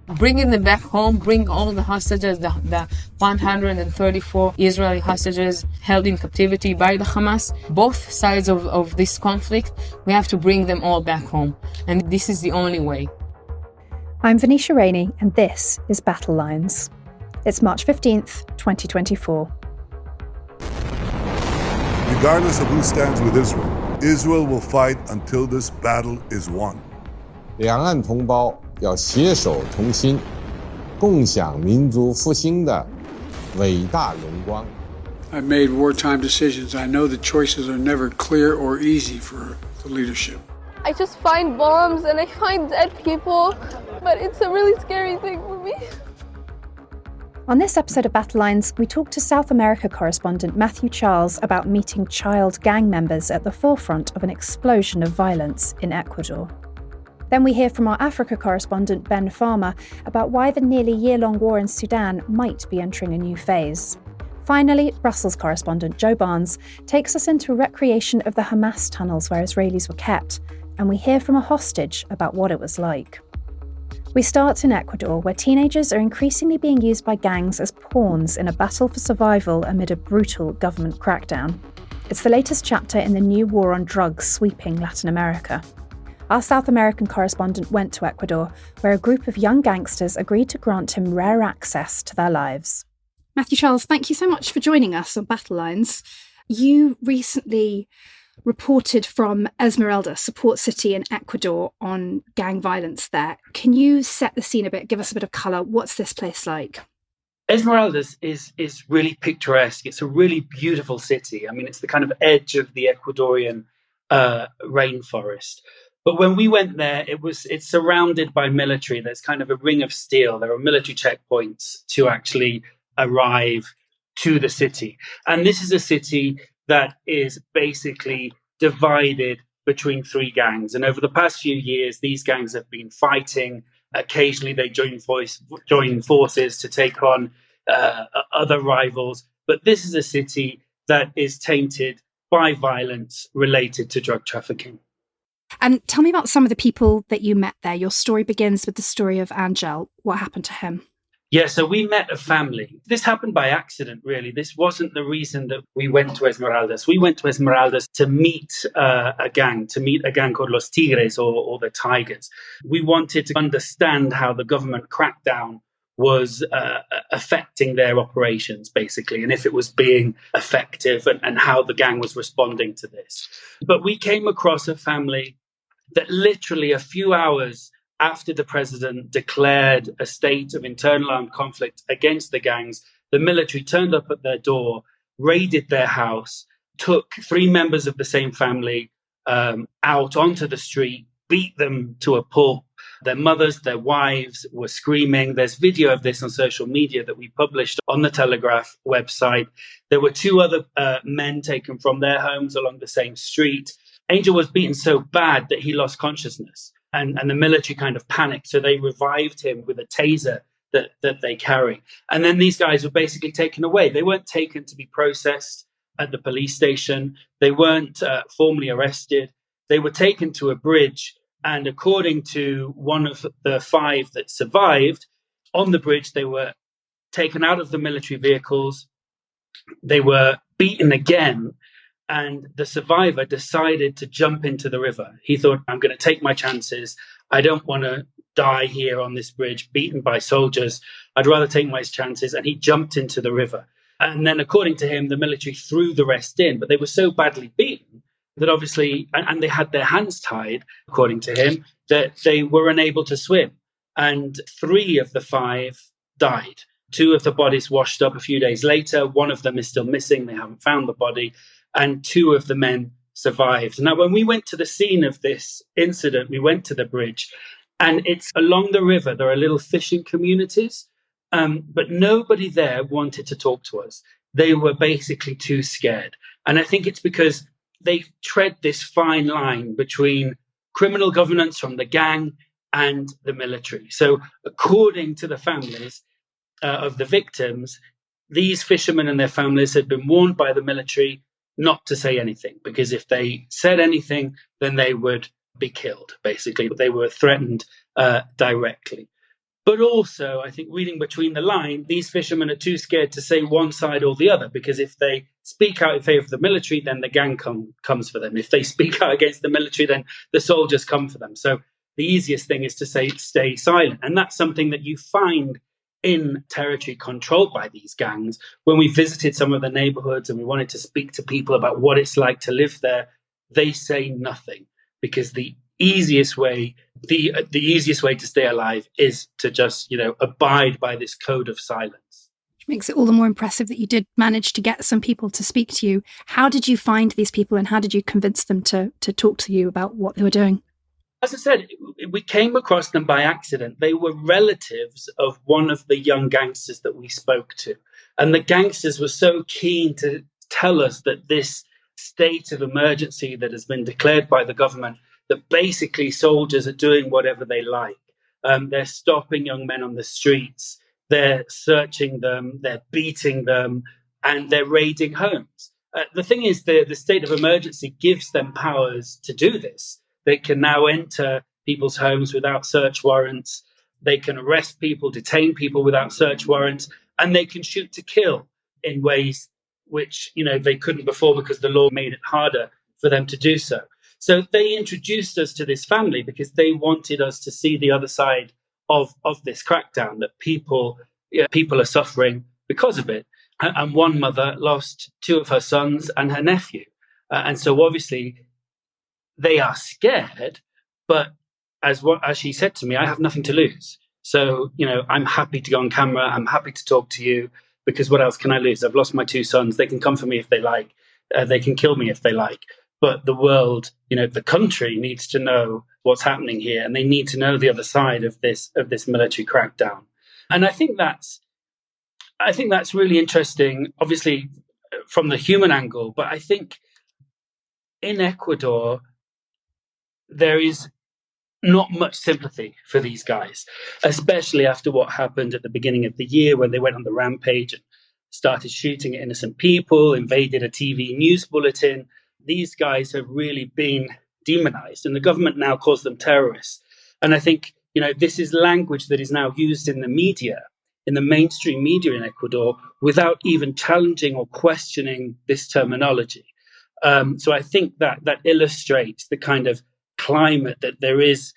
bringing them back home, bring all the hostages, the 134 Israeli hostages held in captivity by the Hamas, both sides of this conflict, we have to bring them all back home. And this is the only way. I'm Venetia Rainey, and this is Battle Lines. It's March 15th, 2024. Regardless of who stands with Israel, Israel will fight until this battle is won. 两岸同胞要携手同心，共享民族复兴的伟大荣光。 I've made wartime decisions. I know the choices are never clear or easy for the leadership. I just find bombs and I find dead people, but it's a really scary thing for me. On this episode of Battle Lines, we talk to South America correspondent Matthew Charles about meeting child gang members at the forefront of an explosion of violence in Ecuador. Then we hear from our Africa correspondent Ben Farmer about why the nearly year-long war in Sudan might be entering a new phase. Finally, Brussels correspondent Joe Barnes takes us into a recreation of the Hamas tunnels where Israelis were kept, and we hear from a hostage about what it was like. We start in Ecuador, where teenagers are increasingly being used by gangs as pawns in a battle for survival amid a brutal government crackdown. It's the latest chapter in the new war on drugs sweeping Latin America. Our South American correspondent went to Ecuador, where a group of young gangsters agreed to grant him rare access to their lives. Matthew Charles, thank you so much for joining us on Battle Lines. You recently reported from Esmeraldas, support city in Ecuador, on gang violence there. Can you set the scene a bit, give us a bit of colour? What's this place like? Esmeraldas is really picturesque. It's a really beautiful city. I mean, it's the kind of edge of the Ecuadorian rainforest. But when we went there, it's surrounded by military. There's kind of a ring of steel. There are military checkpoints to actually arrive to the city. And this is a city that is basically divided between three gangs. And over the past few years, these gangs have been fighting. Occasionally, they join forces to take on other rivals. But this is a city that is tainted by violence related to drug trafficking. And tell me about some of the people that you met there. Your story begins with the story of Angel. What happened to him? Yeah, so we met a family. This happened by accident, really. This wasn't the reason that we went to Esmeraldas. We went to Esmeraldas to meet a gang called Los Tigres, or the Tigers. We wanted to understand how the government crackdown was affecting their operations, basically, and if it was being effective and how the gang was responding to this. But we came across a family that literally a few hours after the president declared a state of internal armed conflict against the gangs, the military turned up at their door, raided their house, took three members of the same family out onto the street, beat them to a pulp. Their mothers, their wives were screaming. There's video of this on social media that we published on the Telegraph website. There were two other men taken from their homes along the same street. Angel was beaten so bad that he lost consciousness. And the military kind of panicked. So they revived him with a taser that they carry. And then these guys were basically taken away. They weren't taken to be processed at the police station. They weren't formally arrested. They were taken to a bridge. And according to one of the five that survived, on the bridge, they were taken out of the military vehicles. They were beaten again. And the survivor decided to jump into the river. He thought, I'm going to take my chances. I don't want to die here on this bridge, beaten by soldiers. I'd rather take my chances. And he jumped into the river. And then, according to him, the military threw the rest in. But they were so badly beaten that obviously, and they had their hands tied, according to him, that they were unable to swim. And three of the five died. Two of the bodies washed up a few days later. One of them is still missing. They haven't found the body. And two of the men survived. Now, when we went to the scene of this incident, we went to the bridge, and it's along the river. There are little fishing communities, but nobody there wanted to talk to us. They were basically too scared. And I think it's because they tread this fine line between criminal governance from the gang and the military. So according to the families of the victims, these fishermen and their families had been warned by the military not to say anything, because if they said anything, then they would be killed, basically. They were threatened directly. But also, I think reading between the lines, these fishermen are too scared to say one side or the other, because if they speak out in favor of the military, then the gang comes for them. If they speak out against the military, then the soldiers come for them. So the easiest thing is to say, stay silent. And that's something that you find in territory controlled by these gangs. When we visited some of the neighborhoods and we wanted to speak to people about what it's like to live there, they say nothing, because the easiest way to stay alive is to just, abide by this code of silence. Which makes it all the more impressive that you did manage to get some people to speak to you. How did you find these people, and how did you convince them to talk to you about what they were doing? As I said, we came across them by accident. They were relatives of one of the young gangsters that we spoke to. And the gangsters were so keen to tell us that this state of emergency that has been declared by the government, that basically soldiers are doing whatever they like. They're stopping young men on the streets, they're searching them, they're beating them, and they're raiding homes. The thing is, the state of emergency gives them powers to do this. They can now enter people's homes without search warrants. They can arrest people, detain people without search warrants, and they can shoot to kill in ways which, they couldn't before, because the law made it harder for them to do so. So they introduced us to this family because they wanted us to see the other side of this crackdown, that people are suffering because of it. And one mother lost 2 of her sons and her nephew. And so obviously they are scared, but as she said to me, I have nothing to lose. So, I'm happy to go on camera. I'm happy to talk to you, because what else can I lose? I've lost my 2 sons. They can come for me if they like. They can kill me if they like. But the world, the country needs to know what's happening here, and they need to know the other side of this military crackdown. And I think that's really interesting, obviously from the human angle. But I think in Ecuador, there is not much sympathy for these guys, especially after what happened at the beginning of the year, when they went on the rampage and started shooting at innocent people, invaded a TV news bulletin. These guys have really been demonized, and the government now calls them terrorists. And I think, this is language that is now used in the media, in the mainstream media in Ecuador, without even challenging or questioning this terminology. So I think that illustrates the kind of climate that there is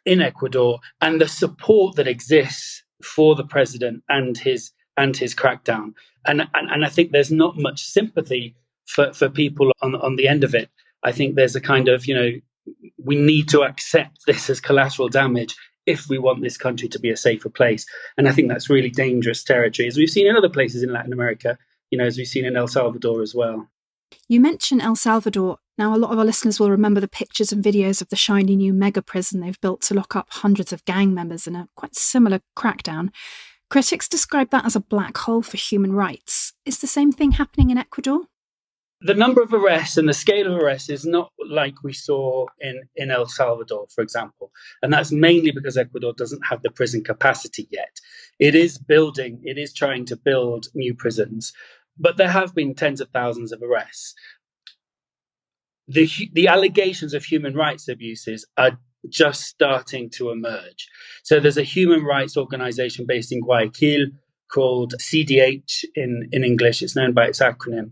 in Ecuador, and the support that exists for the president and his crackdown. And I think there's not much sympathy for people on the end of it. I think there's a kind of, we need to accept this as collateral damage if we want this country to be a safer place. And I think that's really dangerous territory, as we've seen in other places in Latin America, as we've seen in El Salvador as well. You mentioned El Salvador. Now, a lot of our listeners will remember the pictures and videos of the shiny new mega prison they've built to lock up hundreds of gang members in a quite similar crackdown. Critics describe that as a black hole for human rights. Is the same thing happening in Ecuador? The number of arrests and the scale of arrests is not like we saw in El Salvador, for example. And that's mainly because Ecuador doesn't have the prison capacity yet. It is trying to build new prisons, but there have been tens of thousands of arrests. The allegations of human rights abuses are just starting to emerge. So there's a human rights organization based in Guayaquil called CDH in English. It's known by its acronym.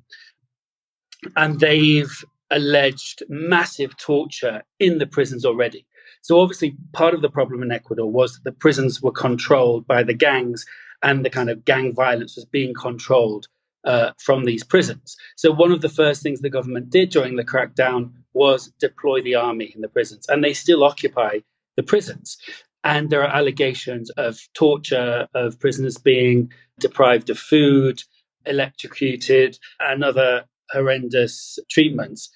And they've alleged massive torture in the prisons already. So obviously part of the problem in Ecuador was that the prisons were controlled by the gangs, and the kind of gang violence was being controlled from these prisons. So one of the first things the government did during the crackdown was deploy the army in the prisons, and they still occupy the prisons. And there are allegations of torture, of prisoners being deprived of food, electrocuted, and other horrendous treatments.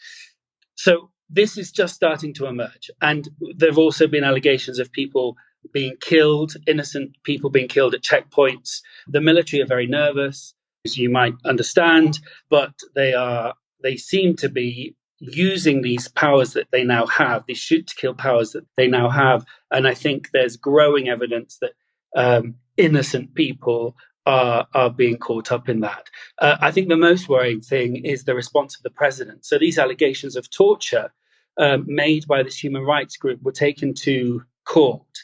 So this is just starting to emerge. And there have also been allegations of people being killed, innocent people being killed at checkpoints. The military are very nervous, as you might understand, but they seem to be using these powers that they now have, these shoot-to-kill powers that they now have. And I think there's growing evidence that innocent people are being caught up in that. I think the most worrying thing is the response of the president. So these allegations of torture made by this human rights group were taken to court.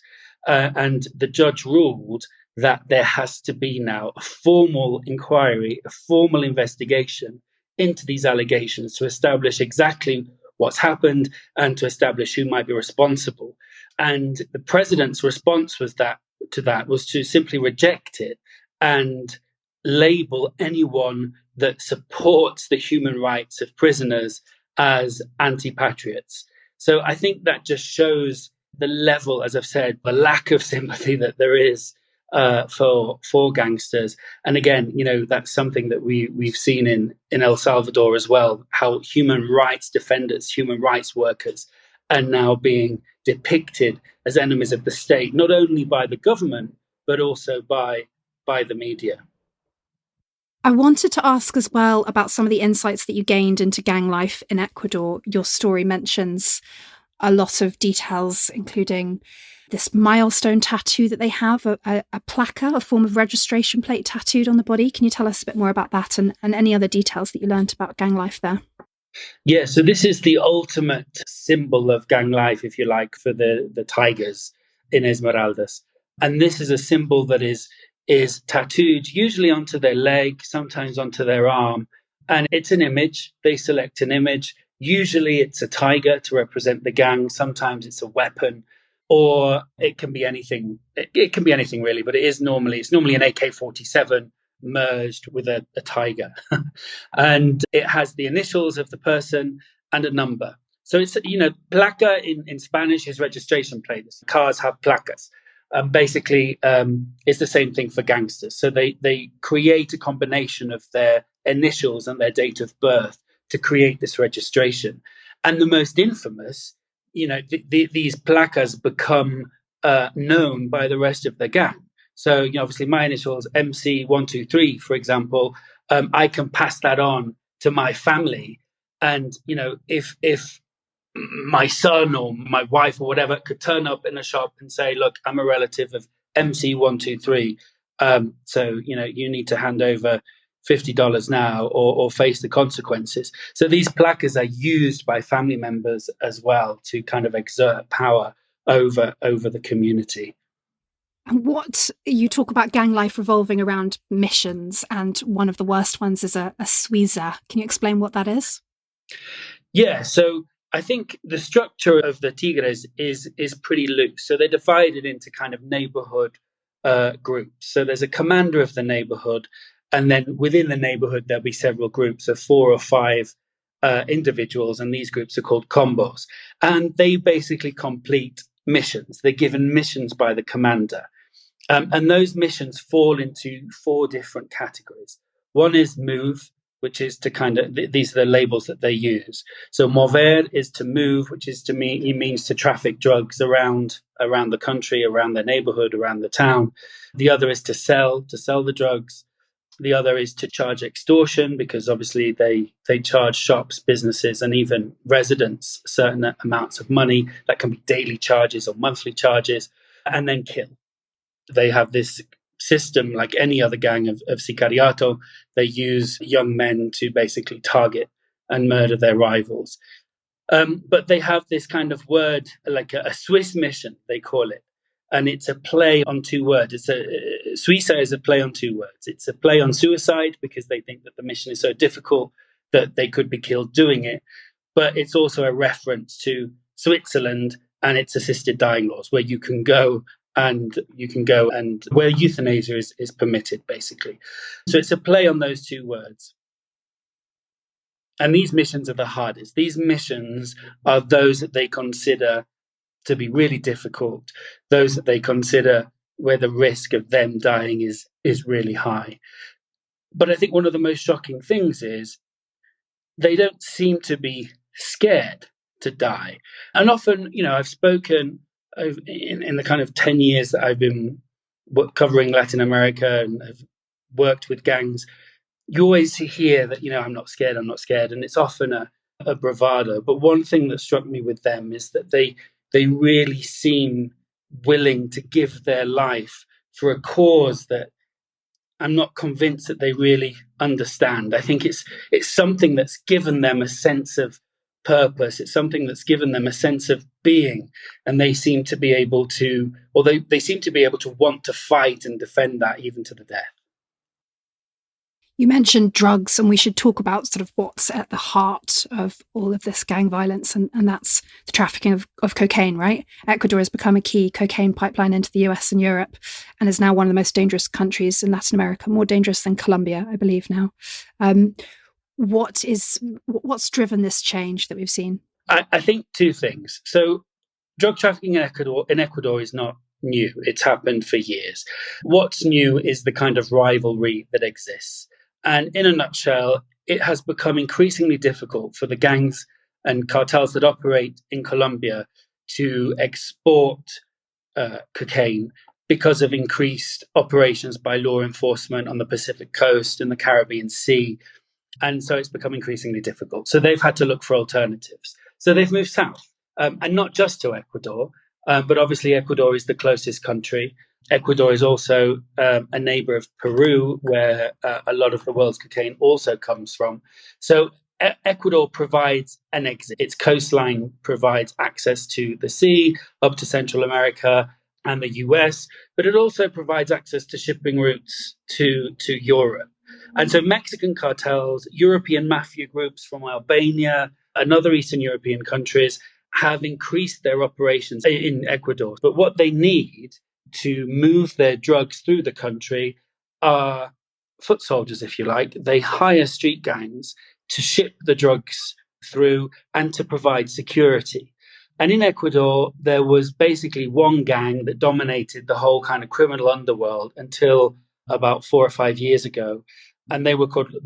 And the judge ruled that there has to be now a formal inquiry, a formal investigation into these allegations to establish exactly what's happened and to establish who might be responsible. And the president's response was to simply reject it and label anyone that supports the human rights of prisoners as anti-patriots. So I think that just shows the level, as I've said, the lack of sympathy that there is for gangsters. And again, that's something that we've seen in El Salvador as well, how human rights defenders, human rights workers are now being depicted as enemies of the state, not only by the government, but also by the media. I wanted to ask as well about some of the insights that you gained into gang life in Ecuador. Your story mentions a lot of details, including this milestone tattoo that they have, a placa, a form of registration plate tattooed on the body. Can you tell us a bit more about that and any other details that you learned about gang life there? Yeah, so this is the ultimate symbol of gang life, if you like, for the tigers in Esmeraldas. And this is a symbol that is tattooed usually onto their leg, sometimes onto their arm. And it's an image. They select an image. Usually it's a tiger to represent the gang. Sometimes it's a weapon, or it can be anything. It can be anything really, but it's normally an AK-47 merged with a tiger. And it has the initials of the person and a number. So it's, placa in Spanish is registration plates. Cars have placas. Basically, it's the same thing for gangsters. So they create a combination of their initials and their date of birth to create this registration. And the most infamous, these placas become known by the rest of the gang. So, obviously my initials, MC123, for example, I can pass that on to my family. And, if my son or my wife or whatever could turn up in a shop and say, look, I'm a relative of MC123. So, you need to hand over $50 now or face the consequences. So these placards are used by family members as well to kind of exert power over the community. And what you talk about gang life revolving around missions, and one of the worst ones is a suiza. Can you explain what that is? Yeah, so I think the structure of the Tigres is pretty loose. So they're divided into kind of neighborhood groups. So there's a commander of the neighborhood, and then within the neighborhood, there'll be several groups of 4 or 5 individuals, and these groups are called combos. And they basically complete missions. They're given missions by the commander. And those missions fall into 4 different categories. One is move, which is to kind of, these are the labels that they use. So mover is to move, which is it means to traffic drugs around the country, around the neighborhood, around the town. The other is to sell the drugs. The other is to charge extortion, because obviously they charge shops, businesses, and even residents certain amounts of money that can be daily charges or monthly charges, and then kill. They have this system like any other gang of sicariato. They use young men to basically target and murder their rivals. But they have this kind of word, like a Swiss mission, they call it. And it's a play on 2 words. Suiza is a play on 2 words. It's a play on suicide, because they think that the mission is so difficult that they could be killed doing it. But it's also a reference to Switzerland and its assisted dying laws, where you can go and where euthanasia is permitted, basically. So it's a play on those 2 words. And these missions are the hardest. These missions are those that they consider to be really difficult, those that they consider where the risk of them dying is really high. But I think one of the most shocking things is they don't seem to be scared to die. And often, I've spoken in the kind of 10 years that I've been covering Latin America and have worked with gangs, you always hear that, I'm not scared. And it's often a bravado. But one thing that struck me with them is that they really seem willing to give their life for a cause that I'm not convinced that they really understand. I think it's something that's given them a sense of purpose. It's something that's given them a sense of being, and they seem to be able to, or they seem to be able to want to fight and defend that even to the death. You mentioned drugs, and we should talk about sort of what's at the heart of all of this gang violence, and that's the trafficking of cocaine, right? Ecuador has become a key cocaine pipeline into the US and Europe, and is now one of the most dangerous countries in Latin America, more dangerous than Colombia, I believe now. What's driven this change that we've seen? I think two things. So drug trafficking in Ecuador is not new. It's happened for years. What's new is the kind of rivalry that exists. And in a nutshell, it has become increasingly difficult for the gangs and cartels that operate in Colombia to export cocaine because of increased operations by law enforcement on the Pacific coast and the Caribbean Sea. And so it's become increasingly difficult. So they've had to look for alternatives. So they've moved south, and not just to Ecuador, but obviously Ecuador is the closest country. Ecuador is also a neighbor of Peru, where a lot of the world's cocaine also comes from. So Ecuador provides an exit. Its coastline provides access to the sea, up to Central America and the US, but it also provides access to shipping routes to Europe. And so Mexican cartels, European mafia groups from Albania and other Eastern European countries have increased their operations in Ecuador. But what they need to move their drugs through the country are foot soldiers, if you like. They hire street gangs to ship the drugs through and to provide security. And in Ecuador, there was basically one gang that dominated the whole kind of criminal underworld until about 4 or 5 years ago. And they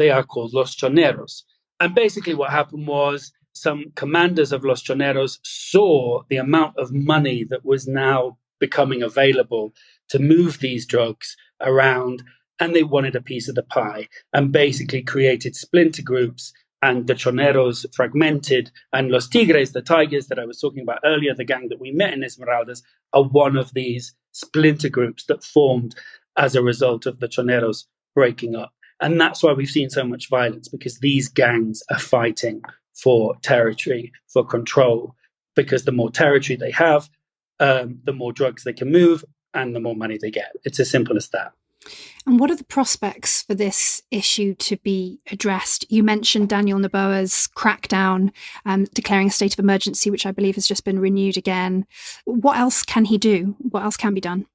are called Los Choneros. And basically what happened was some commanders of Los Choneros saw the amount of money that was now becoming available to move these drugs around, and they wanted a piece of the pie, and basically created splinter groups. And the Choneros fragmented, and Los Tigres, the Tigers that I was talking about earlier, the gang that we met in Esmeraldas, are one of these splinter groups that formed as a result of the Choneros breaking up. And that's why we've seen so much violence, because these gangs are fighting for territory, for control, because the more territory they have, the more drugs they can move and the more money they get. It's as simple as that. And what are the prospects for this issue to be addressed? You mentioned Daniel Noboa's crackdown, declaring a state of emergency, which I believe has just been renewed again. What else can he do? What else can be done?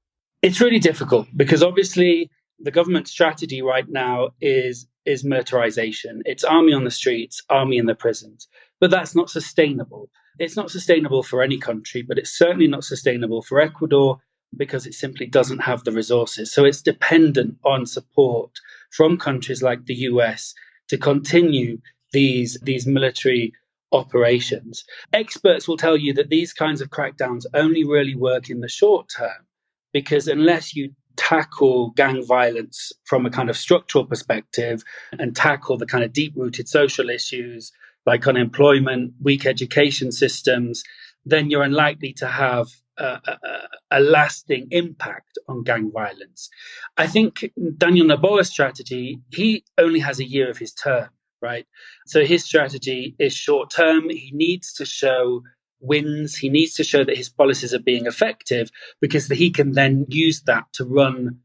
It's really difficult because obviously the government strategy right now is militarization. It's army on the streets, army in the prisons. But that's not sustainable. It's not sustainable for any country, but it's certainly not sustainable for Ecuador because it simply doesn't have the resources. So it's dependent on support from countries like the US to continue these military operations. Experts will tell you that these kinds of crackdowns only really work in the short term, because unless you tackle gang violence from a kind of structural perspective and tackle the kind of deep-rooted social issues like unemployment, weak education systems, then you're unlikely to have a lasting impact on gang violence. I think Daniel Noboa's strategy, he only has a year of his term, right? So his strategy is short term. He needs to show wins. He needs to show that his policies are being effective, because he can then use that to run,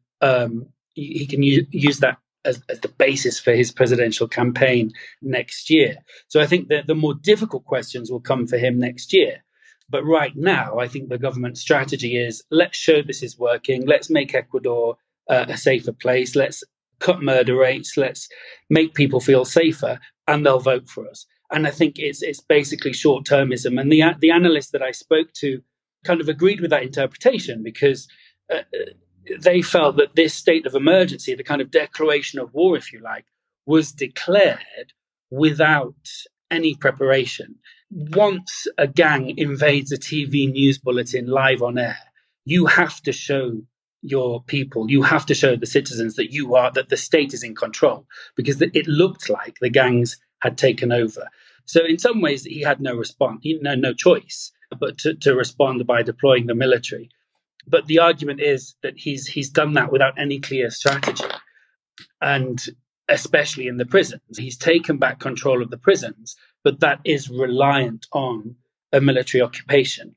he can use that as the basis for his presidential campaign next year. So I think that the more difficult questions will come for him next year. But right now, I think the government strategy is, let's show this is working. Let's make Ecuador a safer place. Let's cut murder rates. Let's make people feel safer, and they'll vote for us. And I think it's basically short-termism. And the analysts that I spoke to kind of agreed with that interpretation, because they felt that this state of emergency, the kind of declaration of war, if you like, was declared without any preparation. Once a gang invades a TV news bulletin live on air, you have to show your people, you have to show the citizens that the state is in control, because it looked like the gangs had taken over. So in some ways, he had no response, no choice but to respond by deploying the military. But the argument is that he's done that without any clear strategy, and especially in the prisons. He's taken back control of the prisons, but that is reliant on a military occupation.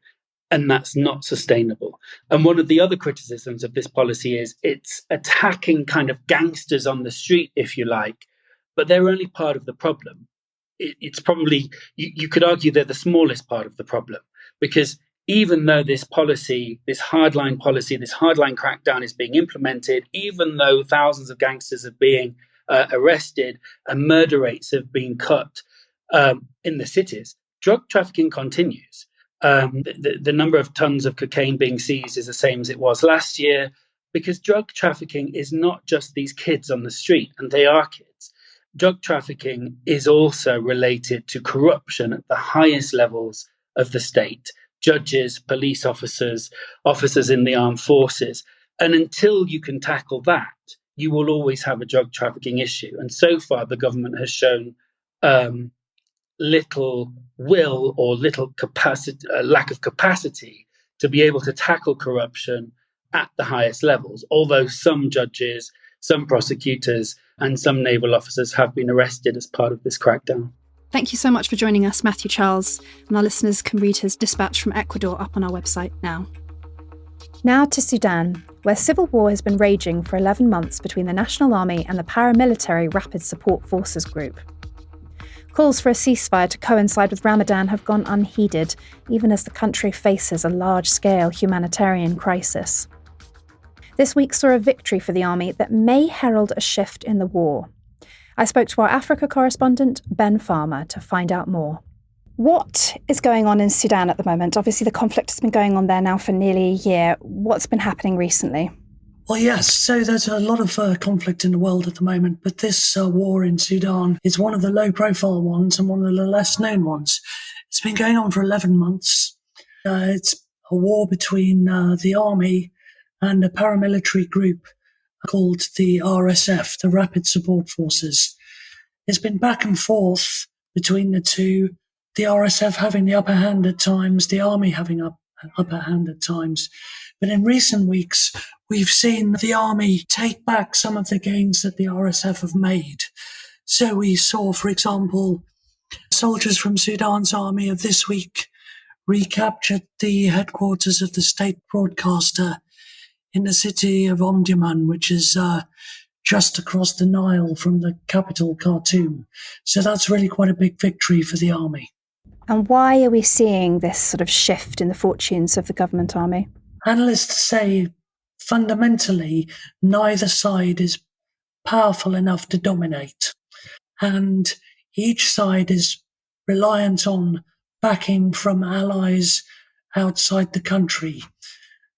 And that's not sustainable. And one of the other criticisms of this policy is it's attacking kind of gangsters on the street, if you like, but they're only part of the problem. It's probably, you could argue they're the smallest part of the problem, because even though this policy, this hardline crackdown is being implemented, even though thousands of gangsters are being arrested and murder rates have been cut in the cities, drug trafficking continues. The number of tons of cocaine being seized is the same as it was last year, because drug trafficking is not just these kids on the street, and they are kids. Drug trafficking is also related to corruption at the highest levels of the state, judges, police officers, officers in the armed forces. And until you can tackle that, you will always have a drug trafficking issue. And so far, the government has shown little will or little capacity, lack of capacity to be able to tackle corruption at the highest levels, although some judges, some prosecutors, and some naval officers have been arrested as part of this crackdown. Thank you so much for joining us, Matthew Charles, and our listeners can read his dispatch from Ecuador up on our website now. Now to Sudan, where civil war has been raging for 11 months between the National Army and the paramilitary Rapid Support Forces group. Calls for a ceasefire to coincide with Ramadan have gone unheeded, even as the country faces a large-scale humanitarian crisis. This week saw a victory for the army that may herald a shift in the war. I spoke to our Africa correspondent, Ben Farmer, to find out more. What is going on in Sudan at the moment? Obviously, the conflict has been going on there now for nearly a year. What's been happening recently? Well, yes, so there's a lot of conflict in the world at the moment, but this war in Sudan is one of the low-profile ones and one of the less-known ones. It's been going on for 11 months. It's a war between the army and a paramilitary group called the RSF, the Rapid Support Forces. It's been back and forth between the two, the RSF having the upper hand at times, the army having upper hand at times. But in recent weeks, we've seen the army take back some of the gains that the RSF have made. So we saw, for example, soldiers from Sudan's army of this week recaptured the headquarters of the state broadcaster in the city of Omdurman, which is just across the Nile from the capital, Khartoum. So that's really quite a big victory for the army. And why are we seeing this sort of shift in the fortunes of the government army? Analysts say fundamentally neither side is powerful enough to dominate, and each side is reliant on backing from allies outside the country.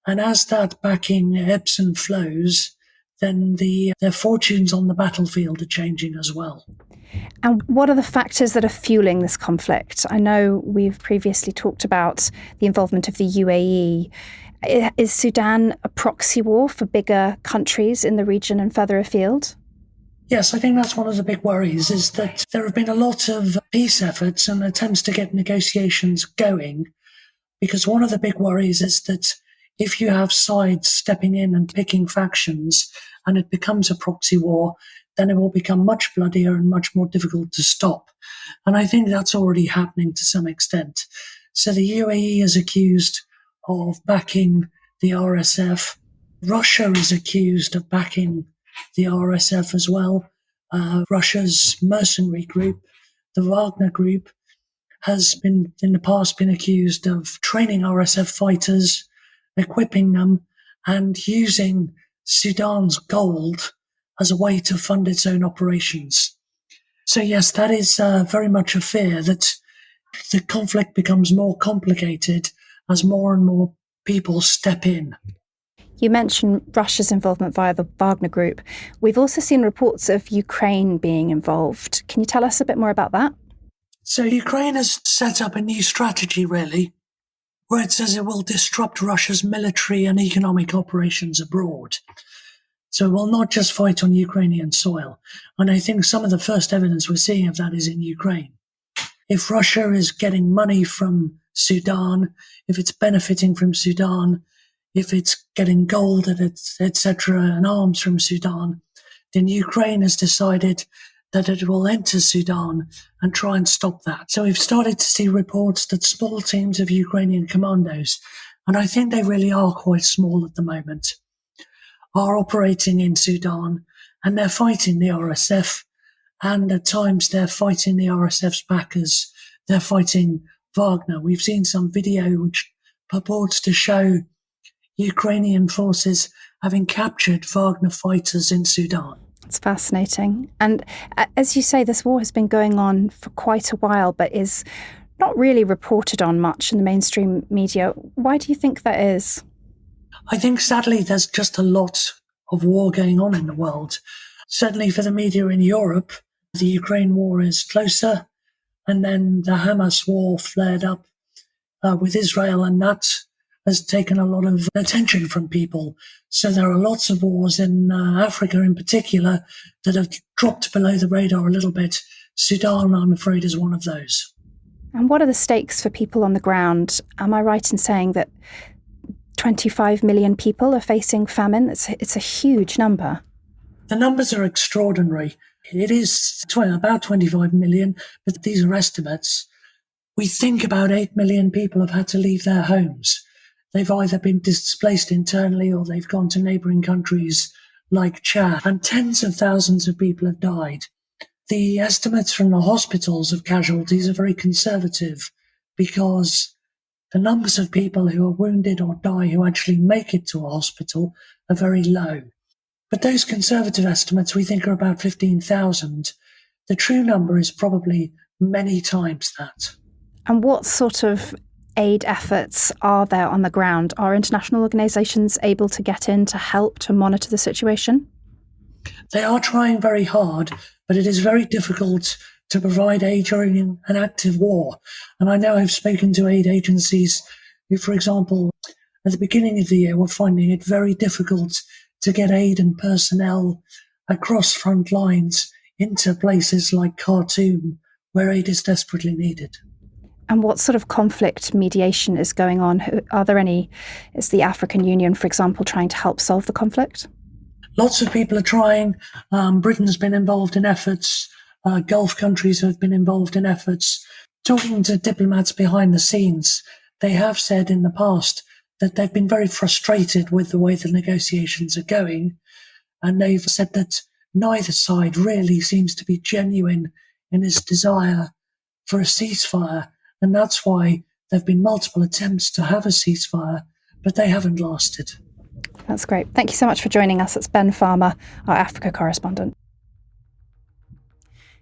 And as that backing ebbs and flows, then their fortunes on the battlefield are changing as well. And what are the factors that are fueling this conflict? I know we've previously talked about the involvement of the UAE. Is Sudan a proxy war for bigger countries in the region and further afield? Yes, I think that's one of the big worries, is that there have been a lot of peace efforts and attempts to get negotiations going, because one of the big worries is that if you have sides stepping in and picking factions and it becomes a proxy war, then it will become much bloodier and much more difficult to stop. And I think that's already happening to some extent. So the UAE is accused of backing the RSF. Russia is accused of backing the RSF as well. Russia's mercenary group, the Wagner group, has been in the past been accused of training RSF fighters, equipping them, and using Sudan's gold as a way to fund its own operations. So yes, that is very much a fear that the conflict becomes more complicated as more and more people step in. You mentioned Russia's involvement via the Wagner Group. We've also seen reports of Ukraine being involved. Can you tell us a bit more about that? So Ukraine has set up a new strategy, really, where it says it will disrupt Russia's military and economic operations abroad. So it will not just fight on Ukrainian soil. And I think some of the first evidence we're seeing of that is in Ukraine. If Russia is getting money from Sudan, if it's benefiting from Sudan, if it's getting gold, etc., and arms from Sudan, then Ukraine has decided that it will enter Sudan and try and stop that. So we've started to see reports that small teams of Ukrainian commandos, and I think they really are quite small at the moment, are operating in Sudan, and they're fighting the RSF, and at times they're fighting the RSF's backers. They're fighting Wagner. We've seen some video which purports to show Ukrainian forces having captured Wagner fighters in Sudan. It's fascinating. And as you say, this war has been going on for quite a while, but is not really reported on much in the mainstream media. Why do you think that is? I think, sadly, there's just a lot of war going on in the world. Certainly for the media in Europe, the Ukraine war is closer, and then the Hamas war flared up with Israel, and that has taken a lot of attention from people. So there are lots of wars in Africa in particular that have dropped below the radar a little bit. Sudan, I'm afraid, is one of those. And what are the stakes for people on the ground? Am I right in saying that 25 million people are facing famine? It's a huge number. The numbers are extraordinary. It is about 25 million, but these are estimates. We think about 8 million people have had to leave their homes. They've either been displaced internally or they've gone to neighbouring countries like Chad, and tens of thousands of people have died. The estimates from the hospitals of casualties are very conservative because the numbers of people who are wounded or die who actually make it to a hospital are very low. But those conservative estimates we think are about 15,000. The true number is probably many times that. And what sort of aid efforts are there on the ground? Are international organisations able to get in to help to monitor the situation? They are trying very hard, but it is very difficult to provide aid during an active war. And I know I've spoken to aid agencies who, for example, at the beginning of the year were finding it very difficult to get aid and personnel across front lines into places like Khartoum, where aid is desperately needed. And what sort of conflict mediation is going on? Is the African Union, for example, trying to help solve the conflict? Lots of people are trying. Britain's been involved in efforts. Gulf countries have been involved in efforts. Talking to diplomats behind the scenes, they have said in the past that they've been very frustrated with the way the negotiations are going. And they've said that neither side really seems to be genuine in its desire for a ceasefire. And that's why there have been multiple attempts to have a ceasefire, but they haven't lasted. That's great. Thank you so much for joining us. It's Ben Farmer, our Africa correspondent.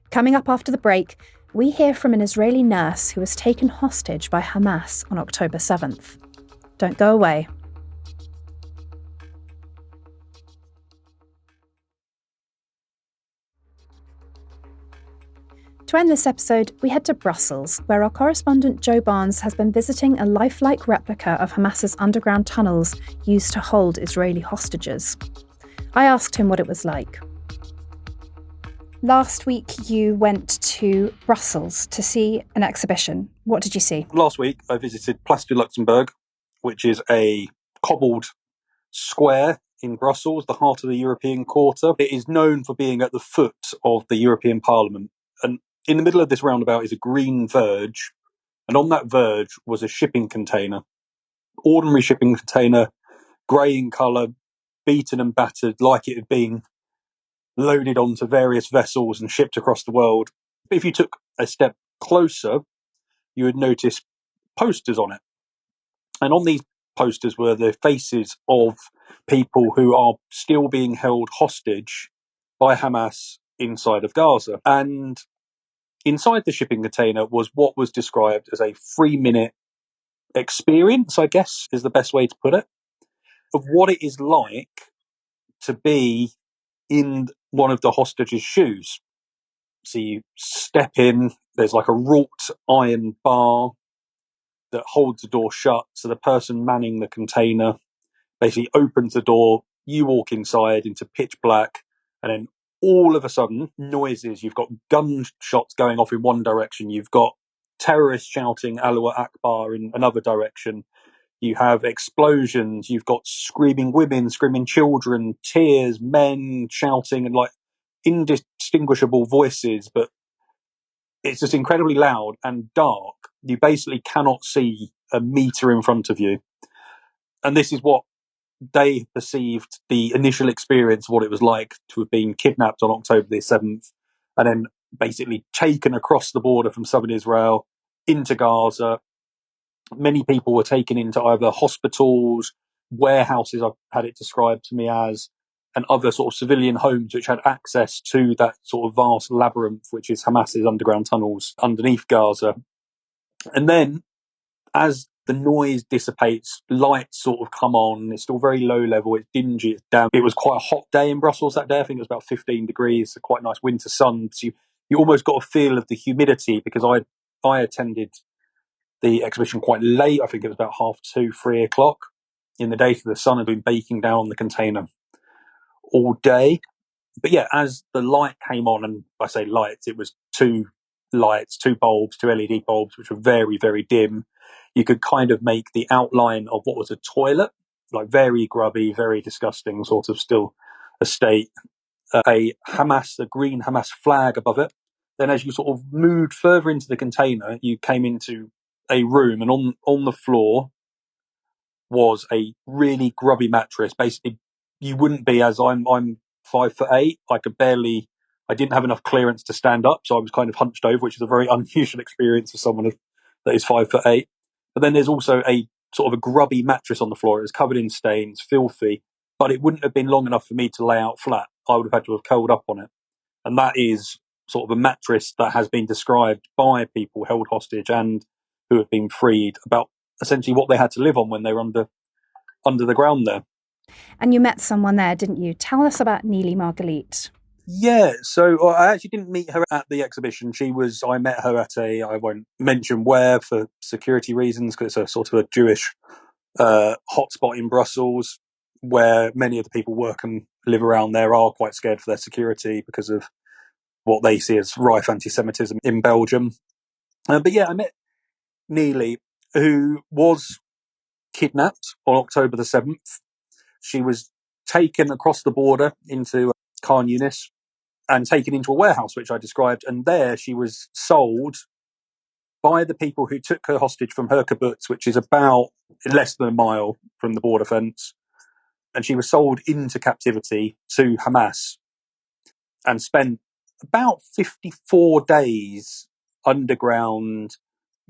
Coming up after the break, we hear from an Israeli nurse who was taken hostage by Hamas on October 7th. Don't go away. To end this episode, we head to Brussels, where our correspondent Joe Barnes has been visiting a lifelike replica of Hamas's underground tunnels used to hold Israeli hostages. I asked him what it was like. Last week, you went to Brussels to see an exhibition. What did you see? Last week, I visited Place du Luxembourg, which is a cobbled square in Brussels, the heart of the European Quarter. It is known for being at the foot of the European Parliament. And in the middle of this roundabout is a green verge, and on that verge was a shipping container. Ordinary shipping container, grey in colour, beaten and battered like it had been loaded onto various vessels and shipped across the world. If you took a step closer, you would notice posters on it. And on these posters were the faces of people who are still being held hostage by Hamas inside of Gaza. And inside the shipping container was what was described as a 3-minute experience, I guess is the best way to put it, of what it is like to be in one of the hostages' shoes. So you step in, there's like a wrought iron bar that holds the door shut. So the person manning the container basically opens the door, you walk inside into pitch black, and then all of a sudden, noises. You've got gunshots going off in one direction. You've got terrorists shouting Allah Akbar in another direction. You have explosions. You've got screaming women, screaming children, tears, men shouting. And indistinguishable voices, but it's just incredibly loud and dark. You basically cannot see a meter in front of you. And this is what they perceived the initial experience of what it was like to have been kidnapped on October the 7th and then basically taken across the border from southern Israel into Gaza. Many people were taken into either hospitals, warehouses, I've had it described to me as, and other sort of civilian homes which had access to that sort of vast labyrinth, which is Hamas's underground tunnels underneath Gaza. And then, as the noise dissipates, lights sort of come on. It's still very low level. It's dingy. It's damp. It was quite a hot day in Brussels that day. I think it was about 15 degrees. So quite nice winter sun. So you almost got a feel of the humidity, because I attended the exhibition quite late. I think it was about 2:30, 3:00 in the day. So the sun had been baking down on the container all day. But yeah, as the light came on, and I say lights, it was two bulbs, two LED bulbs, which were very, very dim. You could kind of make the outline of what was a toilet, like very grubby, very disgusting, sort of still a state. A green Hamas flag above it. Then as you sort of moved further into the container, you came into a room, and on the floor was a really grubby mattress. Basically, you wouldn't be, as I'm 5'8". I didn't have enough clearance to stand up, so I was kind of hunched over, which is a very unusual experience for someone that is 5'8". But then there's also a sort of a grubby mattress on the floor. It was covered in stains, filthy, but it wouldn't have been long enough for me to lay out flat. I would have had to have curled up on it. And that is sort of a mattress that has been described by people held hostage and who have been freed about essentially what they had to live on when they were under the ground there. And you met someone there, didn't you? Tell us about Neely Margalit. Yeah, so I actually didn't meet her at the exhibition. I met her at I won't mention where for security reasons, because it's a sort of a Jewish hotspot in Brussels, where many of the people work and live around there are quite scared for their security because of what they see as rife anti-Semitism in Belgium. But yeah, I met Neely, who was kidnapped on October the 7th. She was taken across the border into Khan Yunis and taken into a warehouse, which I described. And there she was sold by the people who took her hostage from her kibbutz, which is about less than a mile from the border fence. And she was sold into captivity to Hamas and spent about 54 days underground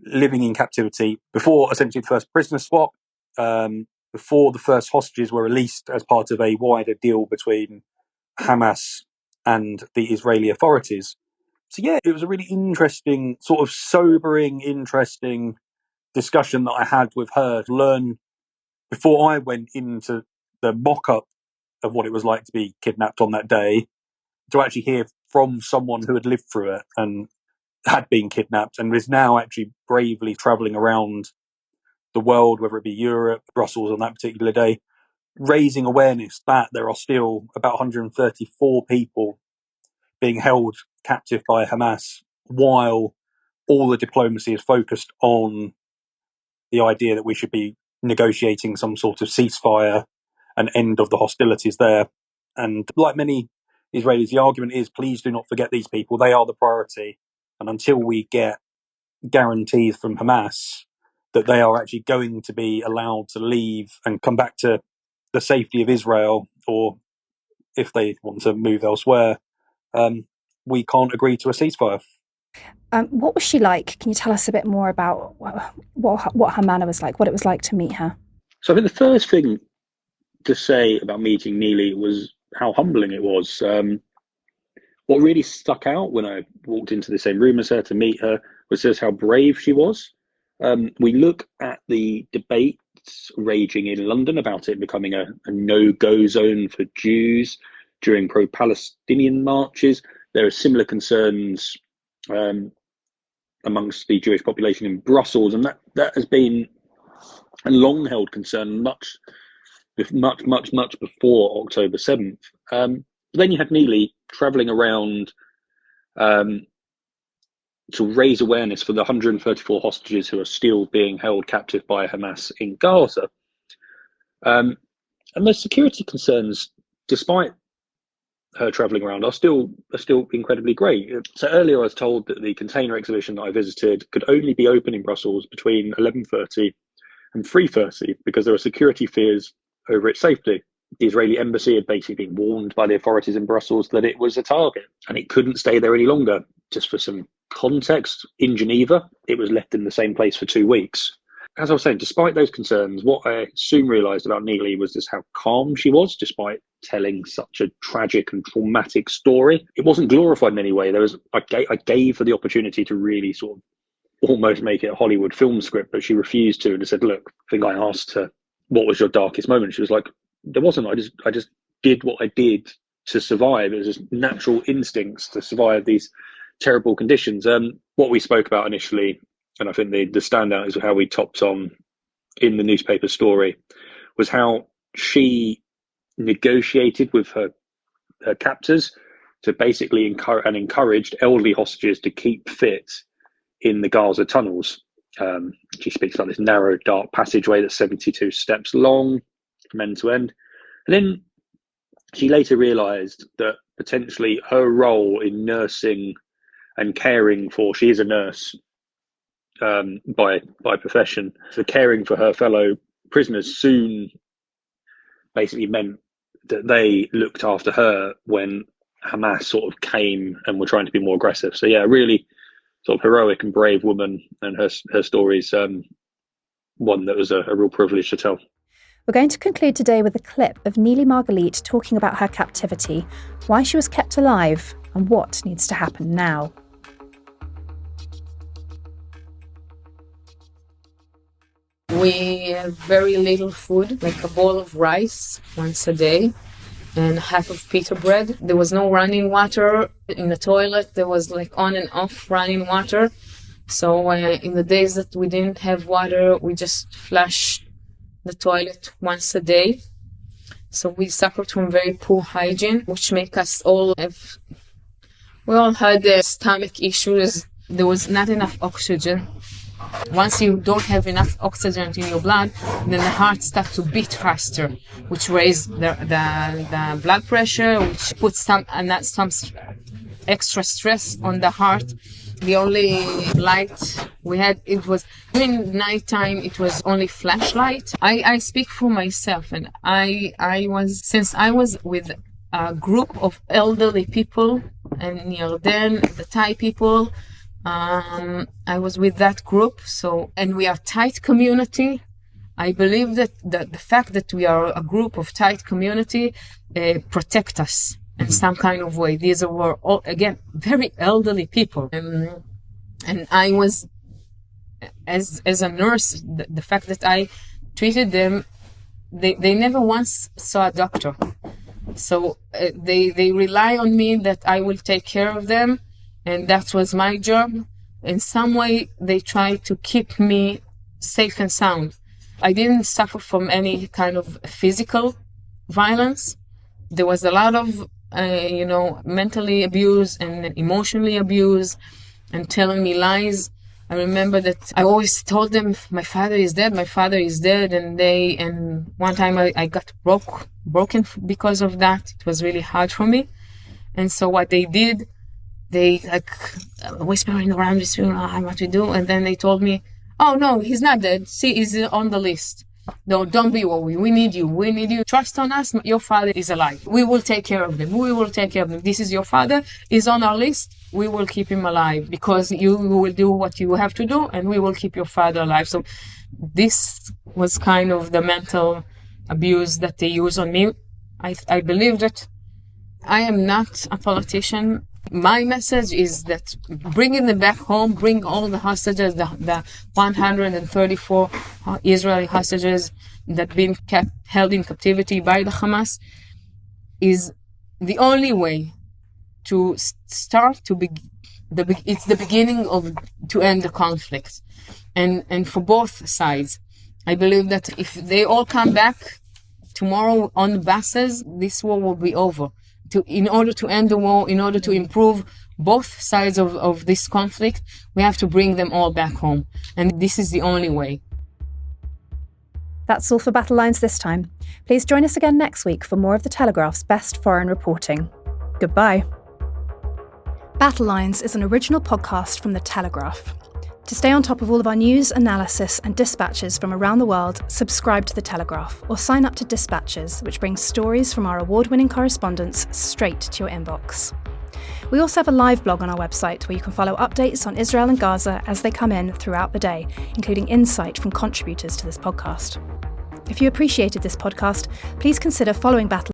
living in captivity before essentially the first prisoner swap, before the first hostages were released as part of a wider deal between Hamas and the Israeli authorities. So yeah, it was a really interesting, sort of sobering, interesting discussion that I had with her to learn before I went into the mock-up of what it was like to be kidnapped on that day, to actually hear from someone who had lived through it and had been kidnapped and is now actually bravely travelling around the world, whether it be Europe, Brussels on that particular day, raising awareness that there are still about 134 people being held captive by Hamas, while all the diplomacy is focused on the idea that we should be negotiating some sort of ceasefire, an end of the hostilities there. And like many Israelis, the argument is, please do not forget these people. They are the priority. And until we get guarantees from Hamas that they are actually going to be allowed to leave and come back to the safety of Israel, or if they want to move elsewhere, we can't agree to a ceasefire. What was she like? Can you tell us a bit more about what her manner was like, what it was like to meet her? So I think the first thing to say about meeting Neely was how humbling it was. What really stuck out when I walked into the same room as her to meet her was just how brave she was. We look at the debates raging in London about it becoming a no-go zone for Jews during pro-Palestinian marches. There are similar concerns amongst the Jewish population in Brussels, and that has been a long-held concern much before October 7th. Then you had Neely travelling around to raise awareness for the 134 hostages who are still being held captive by Hamas in Gaza. And the security concerns, despite her travelling around are still incredibly great. So earlier I was told that the container exhibition that I visited could only be open in Brussels between 11:30 and 3:30 because there are security fears over its safety. The Israeli embassy had basically been warned by the authorities in Brussels that it was a target and it couldn't stay there any longer. Just for some context, in Geneva, it was left in the same place for 2 weeks. As I was saying, despite those concerns, what I soon realised about Neely was just how calm she was, despite telling such a tragic and traumatic story. It wasn't glorified in any way. I gave her the opportunity to really sort of almost make it a Hollywood film script, but she refused to, and I said, look, I think I asked her, what was your darkest moment? She was like, there wasn't. I just did what I did to survive. It was just natural instincts to survive these terrible conditions. What we spoke about initially, and I think the standout is how we topped on in the newspaper story, was how she negotiated with her captors to basically encouraged elderly hostages to keep fit in the Gaza tunnels. She speaks about this narrow, dark passageway that's 72 steps long from end to end. And then she later realised that potentially her role in nursing and caring for, she is a nurse by profession, so caring for her fellow prisoners soon basically meant that they looked after her when Hamas sort of came and were trying to be more aggressive. So yeah, really sort of heroic and brave woman, and her story's one that was a real privilege to tell. We're going to conclude today with a clip of Neely Margalit talking about her captivity, why she was kept alive, and what needs to happen now. We have very little food, like a bowl of rice once a day and half of pita bread. There was no running water in the toilet. There was like on and off running water. So in the days that we didn't have water, we just flushed the toilet once a day. So we suffered from very poor hygiene, which make us all have, we all had stomach issues. There was not enough oxygen. Once you don't have enough oxygen in your blood, then the heart starts to beat faster, which raises the blood pressure, which puts some extra stress on the heart. The only light we had, it was during nighttime, it was only flashlight. I speak for myself, and I was with a group of elderly people in Jordan, the Thai people. I was with that group, and we are tight community. I believe that the fact that we are a group of tight community protect us in some kind of way. These were all, again, very elderly people, and I was as a nurse. The fact that I treated them, they never once saw a doctor, so they rely on me that I will take care of them. And that was my job. In some way, they tried to keep me safe and sound. I didn't suffer from any kind of physical violence. There was a lot of, mentally abuse and emotionally abuse and telling me lies. I remember that I always told them, my father is dead. And one time I got broken because of that. It was really hard for me. And so what they did, they whispering around this room, what to do, and then they told me, oh no, he's not dead. See, he's on the list. No, don't be worried. We need you. Trust on us. Your father is alive. We will take care of him. This is your father. He's on our list. We will keep him alive because you will do what you have to do, and we will keep your father alive. So this was kind of the mental abuse that they use on me. I believe that I am not a politician. My message is that bringing them back home, bring all the hostages, the 134 Israeli hostages that been held in captivity by the Hamas, is the only way to start to be. It's the beginning to end the conflict, and for both sides. I believe that if they all come back tomorrow on the buses, this war will be over. In order to end the war, in order to improve both sides of this conflict, we have to bring them all back home. And this is the only way. That's all for Battle Lines this time. Please join us again next week for more of the Telegraph's best foreign reporting. Goodbye. Battle Lines is an original podcast from The Telegraph. To stay on top of all of our news, analysis, and dispatches from around the world, subscribe to The Telegraph or sign up to Dispatches, which brings stories from our award-winning correspondents straight to your inbox. We also have a live blog on our website where you can follow updates on Israel and Gaza as they come in throughout the day, including insight from contributors to this podcast. If you appreciated this podcast, please consider following Battle